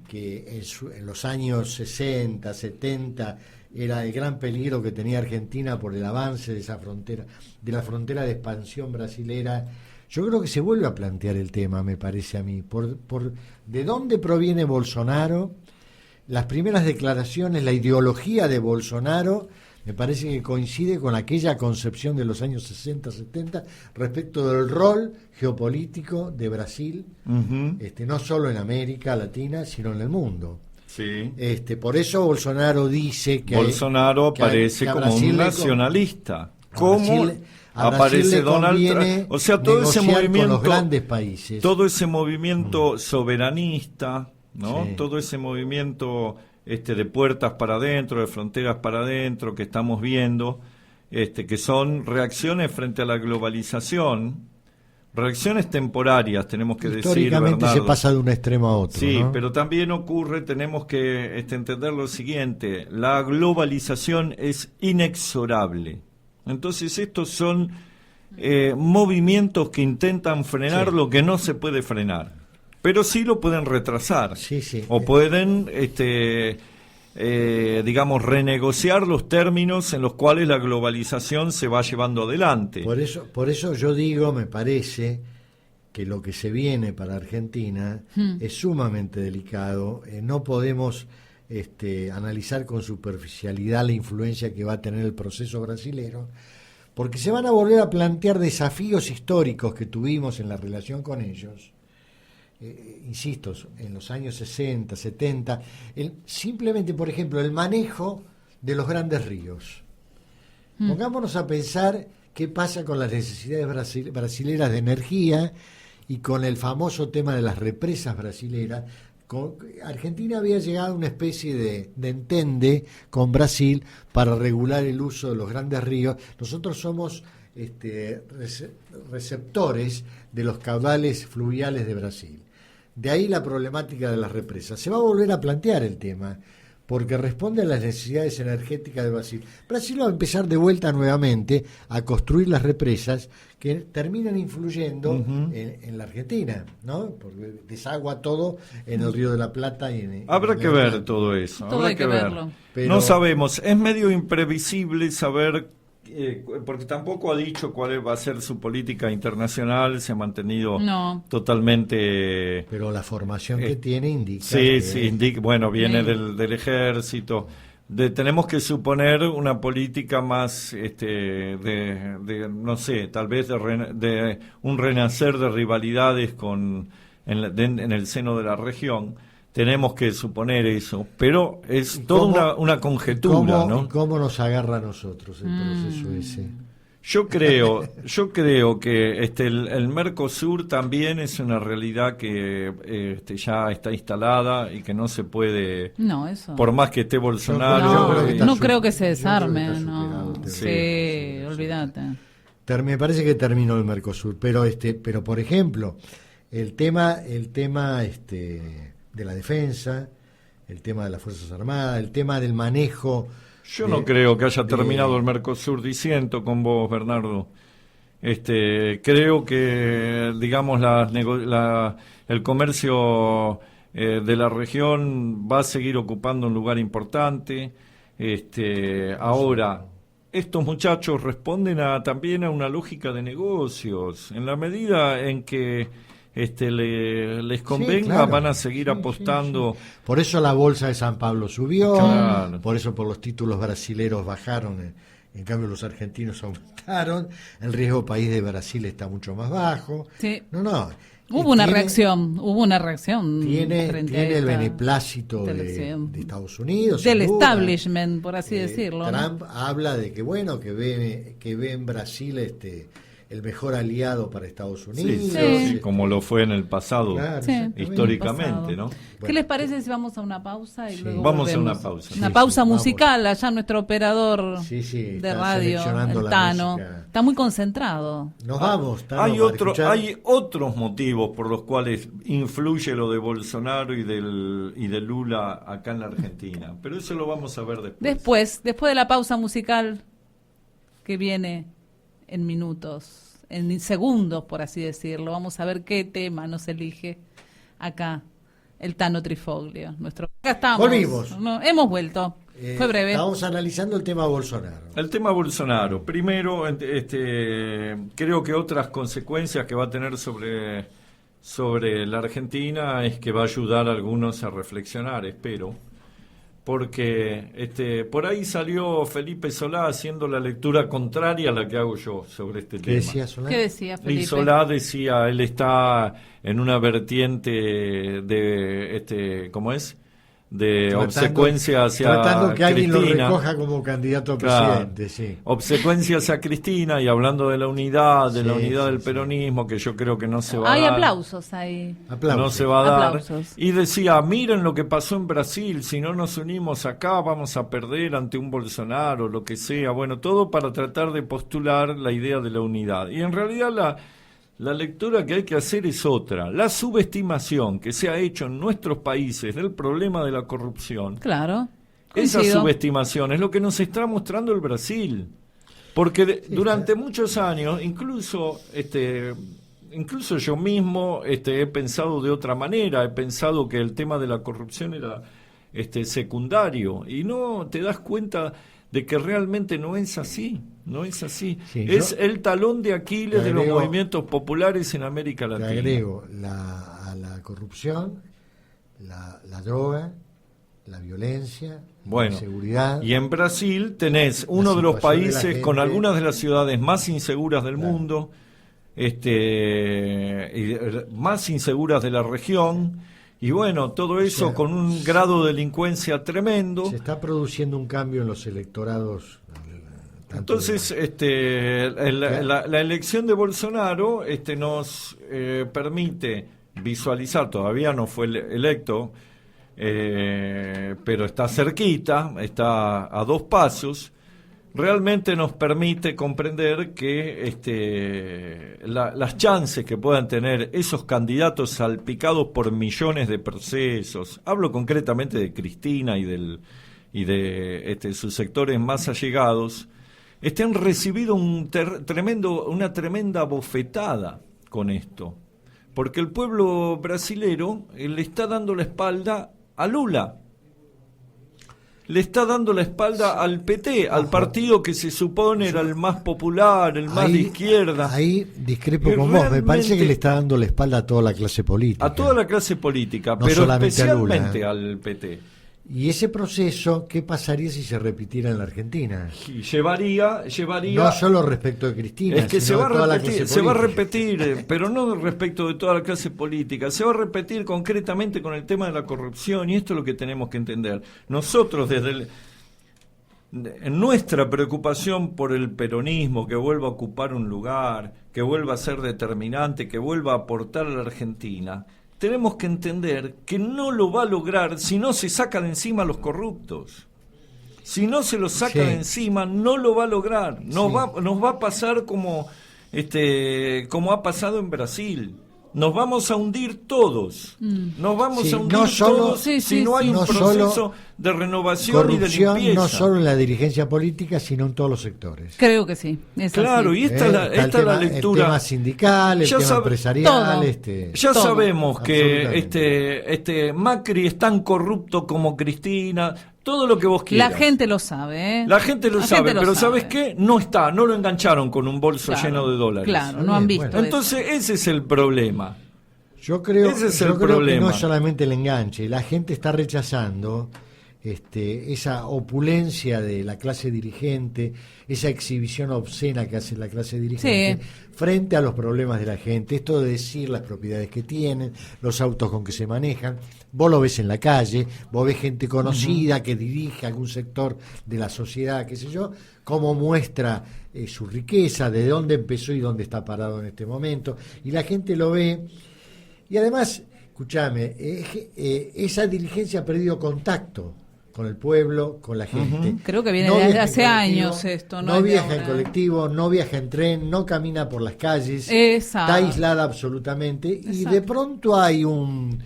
que en los años 60, 70 era el gran peligro que tenía Argentina por el avance de esa frontera, de la frontera de expansión brasilera. Yo creo que se vuelve a plantear el tema, me parece a mí, por de dónde proviene Bolsonaro, las primeras declaraciones, la ideología de Bolsonaro, me parece que coincide con aquella concepción de los años 60, 70 respecto del rol geopolítico de Brasil, no solo en América Latina, sino en el mundo. Sí. Por eso Bolsonaro dice que Bolsonaro aparece como un nacionalista. ¿Cómo aparece Donald Trump? O sea, todo ese movimiento, con los grandes países, todo ese movimiento soberanista, ¿no? Sí. Todo ese movimiento de puertas para adentro, de fronteras para adentro que estamos viendo, que son reacciones frente a la globalización, reacciones temporarias, tenemos que decir, históricamente Bernardo. se pasa de un extremo a otro. Sí, ¿no? pero también ocurre, tenemos que entender lo siguiente: la globalización es inexorable. Entonces estos son movimientos que intentan frenar lo que no se puede frenar, pero sí lo pueden retrasar. Sí, sí. O pueden, digamos, renegociar los términos en los cuales la globalización se va llevando adelante. Por eso yo digo, me parece que lo que se viene para Argentina es sumamente delicado. No podemos analizar con superficialidad la influencia que va a tener el proceso brasilero, porque se van a volver a plantear desafíos históricos que tuvimos en la relación con ellos. Insisto, en los años 60, 70, simplemente, por ejemplo, el manejo de los grandes ríos. Pongámonos a pensar qué pasa con las necesidades brasileras de energía y con el famoso tema de las represas brasileras. Argentina había llegado a una especie de entende con Brasil para regular el uso de los grandes ríos. Nosotros somos receptores de los caudales fluviales de Brasil. De ahí la problemática de las represas. Se va a volver a plantear el tema, porque responde a las necesidades energéticas de Brasil. Brasil va a empezar de vuelta nuevamente a construir las represas que terminan influyendo en la Argentina, ¿no? Porque desagua todo en el Río de la Plata. Habrá que ver todo eso. Todo hay que verlo. No sabemos, es medio imprevisible saber, porque tampoco ha dicho cuál va a ser su política internacional, se ha mantenido totalmente... Pero la formación que tiene indica... Sí, indica, bueno, viene del ejército. Tenemos que suponer una política más, no sé, tal vez de un renacer de rivalidades en el seno de la región. Tenemos que suponer eso, pero es toda una conjetura, ¿no? ¿Y cómo nos agarra a nosotros el proceso ese? Yo creo que el Mercosur también es una realidad que ya está instalada y que no se puede, por más que esté Bolsonaro. No creo que se desarme, olvídate. Me parece que terminó el Mercosur, pero por ejemplo, el tema de la defensa, el tema de las Fuerzas Armadas, el tema del manejo. Yo no creo que haya terminado el Mercosur, disiento con vos, Bernardo. Creo que, digamos, el comercio de la región va a seguir ocupando un lugar importante. Ahora, estos muchachos responden también a una lógica de negocios. En la medida en que les convenga, sí, claro, van a seguir apostando. Sí. Por eso la bolsa de San Pablo subió, claro. Por eso por los títulos brasileros bajaron, en cambio los argentinos aumentaron, el riesgo país de Brasil está mucho más bajo. Sí. No. Hubo una reacción. Tiene el beneplácito de Estados Unidos. Del establishment, por así decirlo. Trump habla de que ve en Brasil el mejor aliado para Estados Unidos. Sí, como lo fue en el pasado, claro, históricamente, ¿no? ¿Qué les parece si vamos a una pausa y luego vamos volvemos? a una pausa. Una pausa musical, allá nuestro operador de radio, el Tano, está muy concentrado. Nos vamos, Tano, hay otros motivos por los cuales influye lo de Bolsonaro y de Lula acá en la Argentina, pero eso lo vamos a ver después. Después de la pausa musical que viene en minutos, en segundos, por así decirlo. Vamos a ver qué tema nos elige acá el Tano Trifoglio. Acá estamos. Volvimos. Hemos vuelto. Fue breve. Estábamos analizando el tema Bolsonaro. El tema Bolsonaro. Primero, creo que otras consecuencias que va a tener sobre la Argentina es que va a ayudar a algunos a reflexionar, espero. Porque por ahí salió Felipe Solá haciendo la lectura contraria a la que hago yo sobre este tema. ¿Qué decía Felipe? Y Solá decía, él está en una vertiente de, ¿cómo es? De obsecuencia hacia tratando que alguien Cristina. Lo recoja como candidato a presidente, sí. Obsecuencia hacia Cristina y hablando de la unidad, del peronismo, que yo creo que no se va a dar. Hay aplausos ahí. No se va a dar. Aplausos. Y decía, miren lo que pasó en Brasil, si no nos unimos acá vamos a perder ante un Bolsonaro, lo que sea. Bueno, todo para tratar de postular la idea de la unidad. Y en realidad la lectura que hay que hacer es otra. La subestimación que se ha hecho en nuestros países del problema de la corrupción. Claro. Esa subestimación es lo que nos está mostrando el Brasil. Porque durante muchos años, incluso yo mismo he pensado de otra manera. He pensado que el tema de la corrupción era secundario. Y no te das cuenta de que realmente no es así. No es así. Sí, es el talón de Aquiles de los movimientos populares en América Latina. Le agrego a la corrupción, la droga, la violencia, la inseguridad. Y en Brasil tenés uno de los países con algunas de las ciudades más inseguras del mundo, más inseguras de la región. Y bueno, todo eso con un grado de delincuencia tremendo. Se está produciendo un cambio en los electorados. Entonces, la elección de Bolsonaro nos permite visualizar, todavía no fue electo, pero está cerquita, está a 2 pasos, realmente nos permite comprender que las chances que puedan tener esos candidatos salpicados por millones de procesos, hablo concretamente de Cristina y de sus sectores más allegados, han recibido una tremenda bofetada con esto, porque el pueblo brasilero le está dando la espalda a Lula, le está dando la espalda al PT, al partido que se supone era el más popular, el más de izquierda. Ahí discrepo con vos, me parece que le está dando la espalda a toda la clase política. A toda la clase política, no pero especialmente al PT. ¿Y ese proceso qué pasaría si se repitiera en la Argentina? Y llevaría no solo respecto de Cristina, es que sino se va a repetir, pero no respecto de toda la clase política, se va a repetir concretamente con el tema de la corrupción, y esto es lo que tenemos que entender. Nosotros en nuestra preocupación por el peronismo, que vuelva a ocupar un lugar, que vuelva a ser determinante, que vuelva a aportar a la Argentina, tenemos que entender que no lo va a lograr si no se saca de encima a los corruptos. Si no se los saca de encima, no lo va a lograr. Nos va a pasar como ha pasado en Brasil. nos vamos a hundir todos. Nos vamos Sí, a hundir no solo- todos Sí, si sí, no hay sí. un No proceso solo de renovación y de Corrupción limpieza. no solo en la dirigencia política, sino en todos los sectores. Creo que sí. Es Claro, así. y esta Está es la lectura. El tema sindical, el Ya tema sabe- empresarial. todo. Ya Todo. sabemos que Absolutamente. Macri es tan corrupto como Cristina, todo lo que vos quieras. La gente lo sabe, ¿eh? La gente lo La sabe, gente lo pero sabe. ¿sabes qué? No lo engancharon con un bolso Claro, lleno de dólares. Claro, Está no han bien, visto bueno. Entonces ese es el problema. Yo creo, Ese es yo el creo que problema. no es solamente el enganche, la gente está rechazando esa opulencia de la clase dirigente, esa exhibición obscena que hace la clase dirigente frente a los problemas de la gente, esto de decir las propiedades que tienen, los autos con que se manejan. Vos lo ves en la calle, vos ves gente conocida que dirige algún sector de la sociedad, qué sé yo, cómo muestra su riqueza, de dónde empezó y dónde está parado en este momento, y la gente lo ve. Y además, escúchame, esa dirigencia ha perdido contacto con el pueblo, con la gente. Creo que viene No desde viaja en hace colectivo, años esto, no es de viaja en ahora. colectivo, no viaja en tren, no camina por las calles, Exacto. está aislada absolutamente y Exacto. de pronto hay un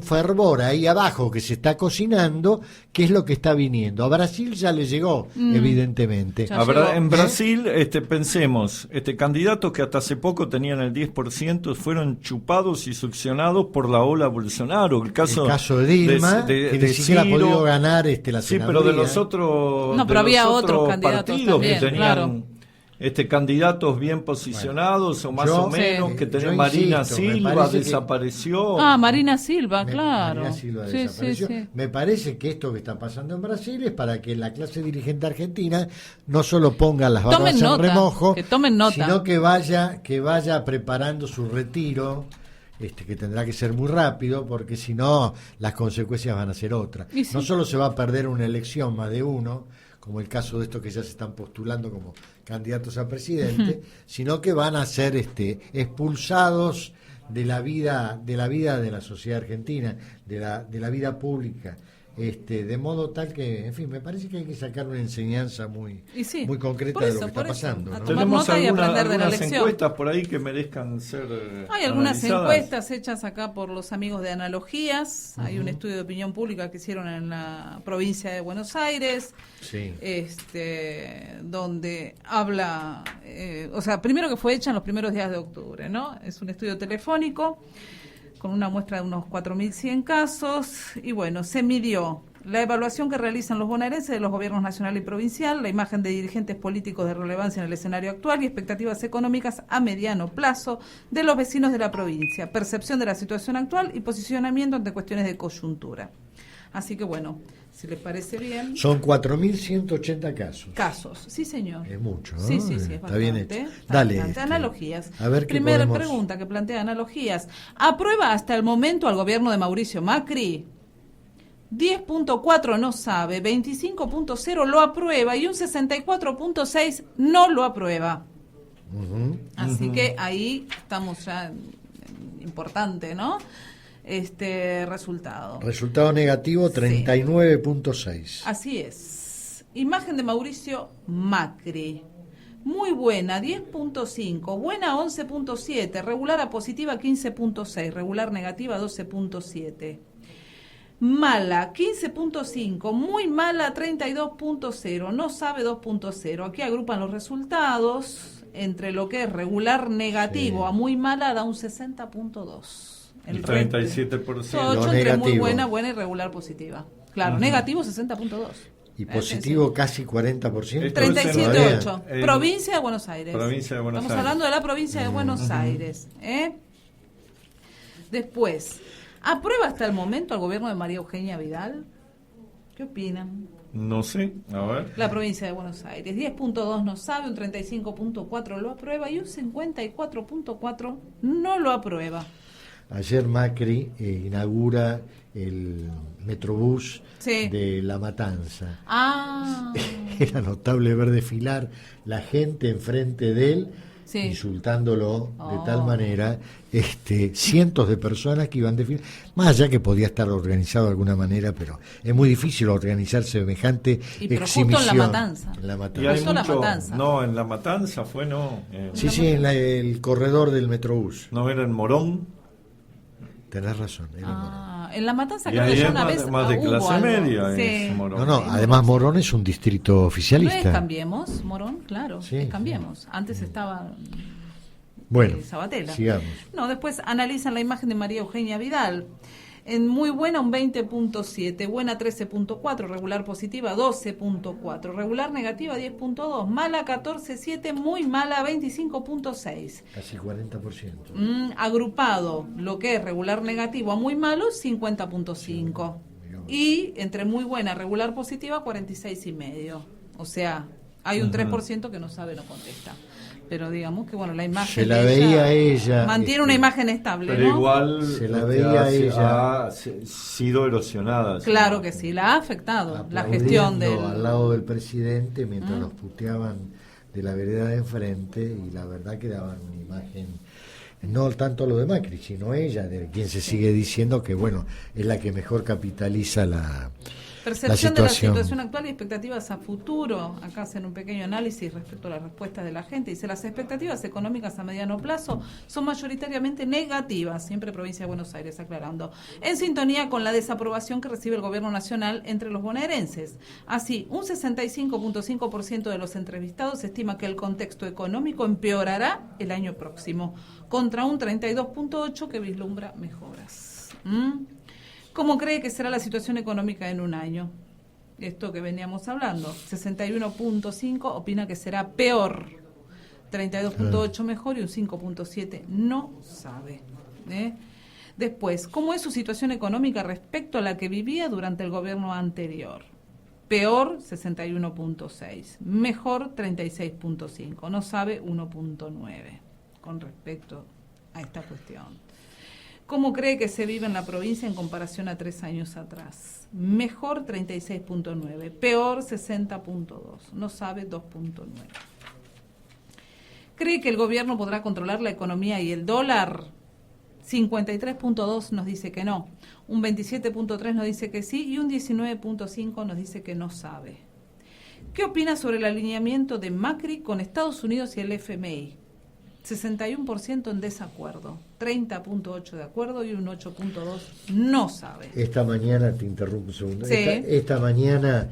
fervor ahí abajo que se está cocinando, que es lo que está viniendo. A Brasil ya le llegó, evidentemente. Ya llegó. En Brasil, pensemos, candidatos que hasta hace poco tenían el 10% fueron chupados y succionados por la ola Bolsonaro. El caso de Dilma, que ni siquiera ha Ciro. podido ganar la Sí, pero de senaduría. los otros, No, pero de los había otros otros candidatos partidos también, que tenían claro. candidatos bien posicionados o más yo- o menos, Sí. que yo tenían Marina insisto, me Silva, parece que- desapareció. Marina Silva, claro. Marina Silva Sí, desapareció. sí, sí. Me parece que esto que está pasando en Brasil es para que la clase dirigente argentina no solo ponga las Tomen barbas en nota, remojo, que tomen nota. sino que vaya preparando su retiro, que tendrá que ser muy rápido, porque si no las consecuencias van a ser otras. Y sí. No solo se va a perder una elección más de uno, como el caso de estos que ya se están postulando como candidatos a presidente, sino que van a ser expulsados de la vida de la sociedad argentina, de la vida pública, de modo tal que, en fin, me parece que hay que sacar una enseñanza muy Y sí, muy concreta por de eso, lo que está por eso. pasando, A ¿no? tomar Tenemos nota y aprender de la algunas lección. encuestas por ahí que merezcan ser Hay algunas analizadas. encuestas hechas acá por los amigos de Analogías. Hay un estudio de opinión pública que hicieron en la provincia de Buenos Aires, Sí. donde habla, primero que fue hecha en los primeros días de octubre, ¿no? Es un estudio telefónico con una muestra de unos 4.100 casos y bueno, se midió la evaluación que realizan los bonaerenses de los gobiernos nacional y provincial, la imagen de dirigentes políticos de relevancia en el escenario actual y expectativas económicas a mediano plazo de los vecinos de la provincia, percepción de la situación actual y posicionamiento ante cuestiones de coyuntura. Así que bueno, si les parece bien. Son 4.180 casos. Sí, señor. Es mucho, ¿no? Sí, sí, es Está bastante. bien hecho. Está Dale, bastante. Analogías. a ver qué Primera podemos- pregunta que plantea Analogías. ¿Aprueba hasta el momento al gobierno de Mauricio Macri? 10.4 no sabe, 25.0 lo aprueba y un 64.6 no lo aprueba. Ujú. Así que ahí estamos ya importante, ¿no? Resultado. Resultado negativo, 39.6. Así es. Imagen de Mauricio Macri. Muy buena, 10.5. Buena, 11.7. Regular a positiva, 15.6. Regular negativa, 12.7. Mala, 15.5. Muy mala, 32.0. No sabe, 2.0. Aquí agrupan los resultados. Entre lo que es regular negativo Sí. a muy mala, da un 60.2. El resto. 37%. Todo Lo entre muy negativo. buena, buena y regular positiva. Claro, negativo 60.2. Y positivo casi 40%. Esto es 37.8. en- Provincia de Buenos Aires. Provincia de Buenos Estamos Aires. hablando de la provincia de Buenos Aires. Después, ¿aprueba hasta el momento al gobierno de María Eugenia Vidal? ¿Qué opinan? No sé, a ver. La provincia de Buenos Aires. 10.2 no sabe, un 35.4 lo aprueba y un 54.4 no lo aprueba. Ayer Macri inaugura el Metrobús Sí. de La Matanza. Ah, Era notable ver desfilar la gente enfrente de él, sí. insultándolo de Oh. tal manera, cientos de personas que iban desfilando, más allá que podía estar organizado de alguna manera, pero es muy difícil organizar semejante Y pero justo exhibición. en La Matanza. En La Y Matanza. hay Empezó La mucho, Matanza. no, en La Matanza fue, no. Sí, sí, en el corredor del Metrobús. No era en Morón. tenés razón. Él es Morón. En La Matanza Y creo ahí que ya es una vez más de hubo clase algo. media. Sí. Es Morón. No, además Morón es un distrito ¿No es oficialista. Cambiemos, Morón? Claro, Sí, es Cambiemos. Antes estaba Bueno, Sabatella. sigamos. No, después analizan la imagen de María Eugenia Vidal. En muy buena un 20.7, buena 13.4, regular positiva 12.4, regular negativa 10.2, mala 14.7, muy mala 25.6. Casi 40%. Agrupado lo que es regular negativo a muy malo 50.5 y entre muy buena regular positiva 46.5. O sea, hay un 3% que no sabe, no contesta. Pero digamos que bueno, la imagen Se la de veía ella, mantiene una imagen estable, Pero ¿no? igual Se la veía ella. ha sido erosionada. Claro que sí, la ha afectado la Aplaudiendo gestión del al lado del presidente mientras los puteaban de la vereda de enfrente, y la verdad que daban una imagen, no tanto lo de Macri, sino ella, de quien se sigue diciendo que bueno, es la que mejor capitaliza la percepción de la situación. situación actual y expectativas a futuro. Acá hacen un pequeño análisis respecto a las respuestas de la gente. Dice, las expectativas económicas a mediano plazo son mayoritariamente negativas, siempre provincia de Buenos Aires, aclarando, en sintonía con la desaprobación que recibe el gobierno nacional entre los bonaerenses. Así, un 65.5% de los entrevistados estima que el contexto económico empeorará el año próximo, contra un 32.8% que vislumbra mejoras. ¿Cómo cree que será la situación económica en un año? Esto que veníamos hablando. 61.5 opina que será peor. 32.8 mejor y un 5.7 no sabe. Después, ¿cómo es su situación económica respecto a la que vivía durante el gobierno anterior? Peor, 61.6. Mejor, 36.5. No sabe, 1.9. Con respecto a esta cuestión. ¿Cómo cree que se vive en la provincia en comparación a 3 años atrás? Mejor 36.9, peor 60.2, no sabe 2.9. ¿Cree que el gobierno podrá controlar la economía y el dólar? 53.2 nos dice que no, un 27.3 nos dice que sí y un 19.5 nos dice que no sabe. ¿Qué opina sobre el alineamiento de Macri con Estados Unidos y el FMI? 61% en desacuerdo, 30.8 de acuerdo y un 8.2 no sabe. Esta mañana, te interrumpo un segundo, Sí. esta mañana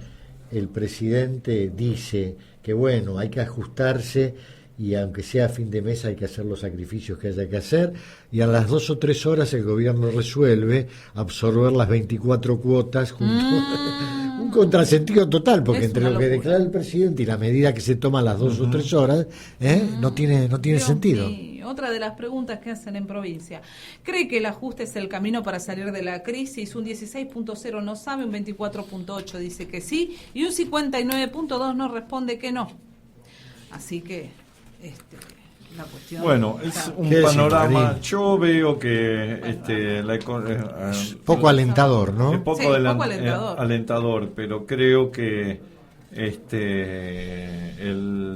el presidente dice que bueno, hay que ajustarse y aunque sea a fin de mes hay que hacer los sacrificios que haya que hacer, y a las 2 o 3 horas el gobierno resuelve absorber las 24 cuotas junto. Un contrasentido total, porque Es entre una lo que locura. declara el presidente y la medida que se toma a las 2 o 3 horas, no tiene Dios sentido. mío, otra de las preguntas que hacen en provincia. ¿Cree que el ajuste es el camino para salir de la crisis? Un 16.0 no sabe, un 24.8 dice que sí y un 59.2 no responde que no. Así que la cuestión... Bueno, es un ¿Qué panorama. decir, Yo veo que Poco alentador, ¿no? es poco, Sí, poco alentador. alentador. Pero creo que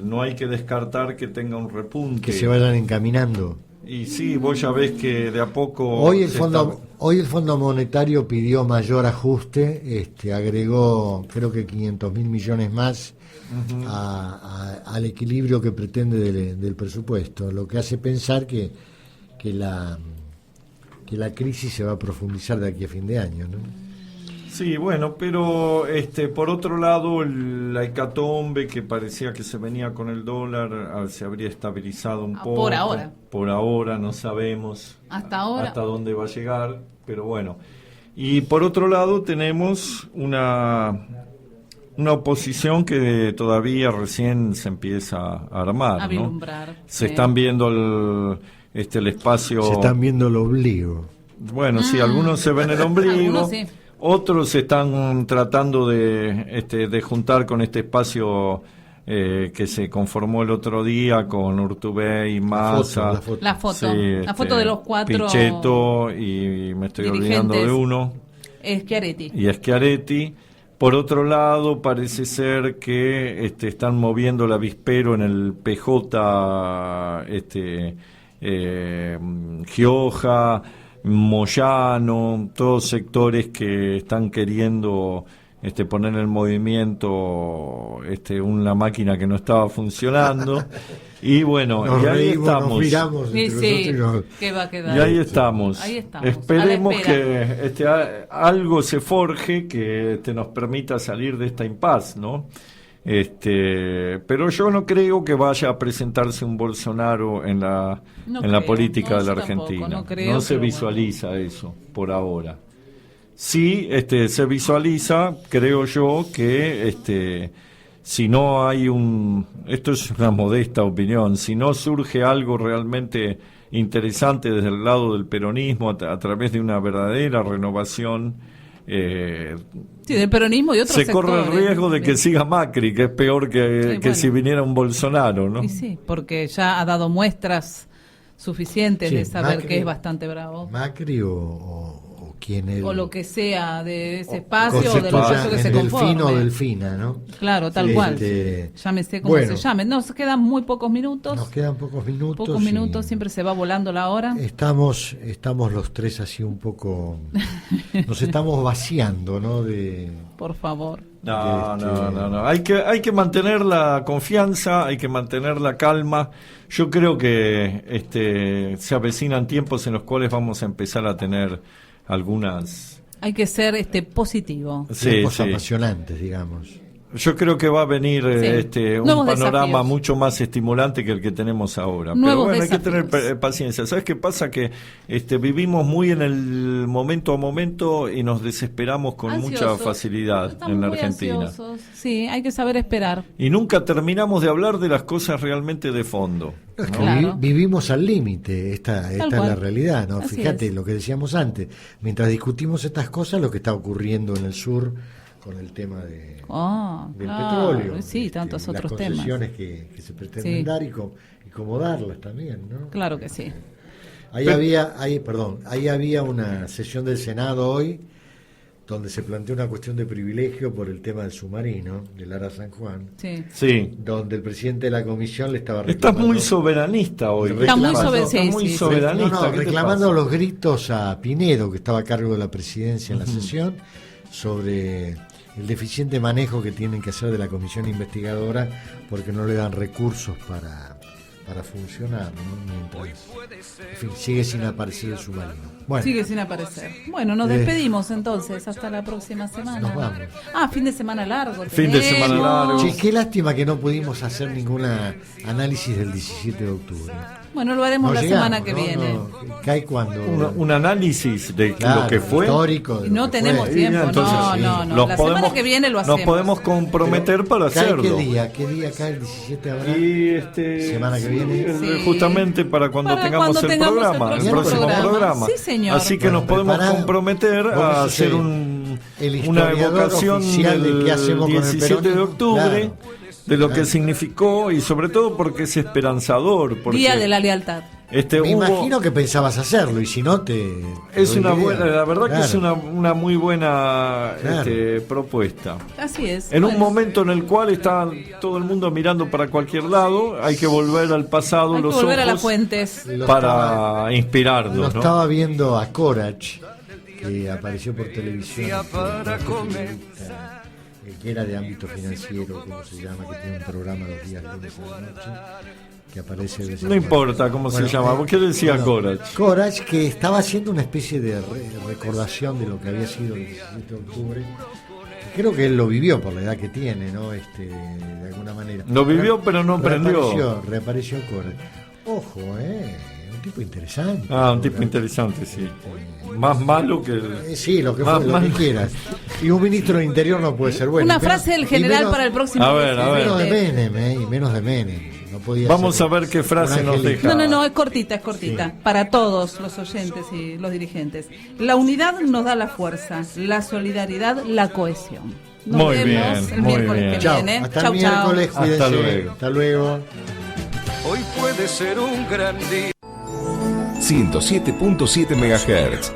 no hay que descartar que tenga un repunte. Que se vayan encaminando. Y sí, vos ya ves que de a poco... Hoy el Fondo Monetario pidió mayor ajuste, agregó creo que 500.000 millones más al equilibrio que pretende del presupuesto, lo que hace pensar que la crisis se va a profundizar de aquí a fin de año, ¿no? Sí, bueno, pero por otro lado, la hecatombe que parecía que se venía con el dólar se habría estabilizado un poco. Por ahora. Por ahora, no sabemos Hasta dónde va a llegar, pero bueno. Y por otro lado tenemos una oposición que todavía recién se empieza a armar, A ¿no? vislumbrar. Se están viendo el espacio... Se están viendo el obligo. Bueno, sí, algunos se ven el ombligo. Algunos sí. Otros están tratando de juntar con este espacio que se conformó el otro día con Urtubey y Massa. La foto Sí, la foto de los 4 Pichetto y me estoy olvidando de uno. Schiaretti. Y Schiaretti. Por otro lado, parece ser que están moviendo el avispero en el PJ, Gioja, Moyano, todos sectores que están queriendo poner en movimiento una máquina que no estaba funcionando. Y bueno, Nos y ahí reímos, estamos. nos miramos Y entre sí, nosotros ¿qué va a quedar? Y ahí estamos. Ahí estamos, Esperemos a la que algo se forje que nos permita salir de esta impas, ¿no? Pero yo no creo que vaya a presentarse un Bolsonaro en la creo. política de la Yo tampoco, Argentina. no creo, se pero visualiza eso por ahora. Sí, se visualiza, creo yo, que si no hay esto es una modesta opinión, si no surge algo realmente interesante desde el lado del peronismo a través de una verdadera renovación, sí, del peronismo y otros se corre el sectores, riesgo de que siga Macri, que es peor que bueno. si viniera un Bolsonaro, ¿no? Y sí, porque ya ha dado muestras suficientes Sí, de saber Macri- que es bastante bravo. Macri o quien es. O lo que sea de ese espacio o del conceptual, espacio que se Delfino o conforme. Delfina, ¿no? Claro, tal Sí, cual. Llámese como bueno, se llame. Nos quedan muy pocos minutos. Nos quedan pocos minutos. Pocos minutos, y siempre se va volando la hora. Estamos los tres así un poco. Nos estamos vaciando, ¿no? Por favor. No. Hay que mantener la confianza, hay que mantener la calma. Yo creo que se avecinan tiempos en los cuales vamos a empezar a tener algunas. Hay que ser positivo. Tiempos Sí. apasionantes, digamos. Yo creo que va a venir un Nuevos panorama desafíos. mucho más estimulante que el que tenemos ahora. Nuevos Pero bueno, hay que desafíos. tener paciencia. ¿Sabes qué pasa? Que vivimos muy en el momento a momento y nos desesperamos con mucha Ansiosos. facilidad Estamos en la muy Argentina. ansiosos. Sí, hay que saber esperar. Y nunca terminamos de hablar de las cosas realmente de fondo. No, es que Claro. vivimos al límite, esta es la cual. realidad, ¿no? Así Fíjate es. lo que decíamos antes, mientras discutimos estas cosas, lo que está ocurriendo en el sur con el tema del Claro. petróleo, Sí, tantos otros las temas. concesiones que se pretenden Sí. dar y cómo darlas también, ¿no? Claro que sí. Ahí había una sesión del Senado hoy donde se planteó una cuestión de privilegio por el tema del submarino, del Ara San Juan, Sí. Sí. donde el presidente de la comisión le estaba Estás reclamando. muy soberanista hoy. Está muy Estás muy sí, sí. soberanista. No, ¿Qué te reclamando pasa? los gritos a Pinedo, que estaba a cargo de la presidencia en la sesión, sobre el deficiente manejo que tienen que hacer de la comisión investigadora porque no le dan recursos para funcionar, ¿no? Mientras, en fin, sigue sin aparecer el submarino. Bueno, Sigue sin aparecer. Bueno, nos despedimos entonces. Hasta la próxima semana. Nos vamos. Fin de semana largo. Fin de semana tenemos. largo. che, qué lástima que no pudimos hacer ninguna análisis del 17 de octubre. Bueno, lo haremos No la llegamos, semana que ¿no? viene. Cae cuando... Un análisis de Claro, lo que fue. histórico. de lo No que tenemos fue. tiempo. Entonces, no. Nos La podemos- semana que viene lo hacemos. Nos podemos comprometer para ¿Cae hacerlo. qué día? ¿Qué día cae el 17 de abril? Y Semana que viene. Sí. Justamente para cuando Para tengamos cuando el tengamos el programa, el próximo próximo programa. programa. Sí, señor. Así que Bueno, nos podemos preparado. comprometer Vos a sos hacer el una historiador evocación oficial de del qué hacemos con el 17 de peronismo. octubre, Claro. de lo que Claro. significó y sobre todo porque es esperanzador. Porque Día de la lealtad. Me imagino que pensabas hacerlo y si no te es te doy una idea. buena, la verdad que es Claro. una muy buena Claro. propuesta. Así es. En un Bueno, momento en el cual está todo el mundo mirando para cualquier lado, hay que volver al pasado hay que los volver a las ojos fuentes. Lo para Lo inspirarnos, ¿no? estaba viendo a Corach, que apareció por televisión, que era de ámbito financiero, ¿cómo se llama? Que tiene un programa los días lunes a la noche, que aparece de vez en No cuando. importa cómo se llama, ¿por qué decía Corach? Corach, que estaba haciendo una especie de recordación de lo que había sido el 17 de octubre. Creo que él lo vivió por la edad que tiene, ¿no? De alguna manera. Lo vivió, pero no aprendió. Reapareció Corach. Ojo, un tipo interesante. Un tipo interesante, sí. Más malo que el... Sí, lo que Más fue, lo malo. que quieras. Y un ministro del Interior no puede ser bueno. Una Y menos- frase del y general menos- para el próximo. A ver, a ver. Menos de 17. Menem, y menos de Menem. No podía Vamos ser a ver qué frase un nos angelito. deja. No, es cortita, es cortita. Sí. Para todos los oyentes y los dirigentes. La unidad nos da la fuerza, la solidaridad, la cohesión. Nos Muy vemos bien, el muy miércoles bien. que Chao, viene. hasta Chau, el chau. miércoles, cuídense. Hasta luego. Hasta luego. Hoy puede ser un gran día. 107.7 MHz.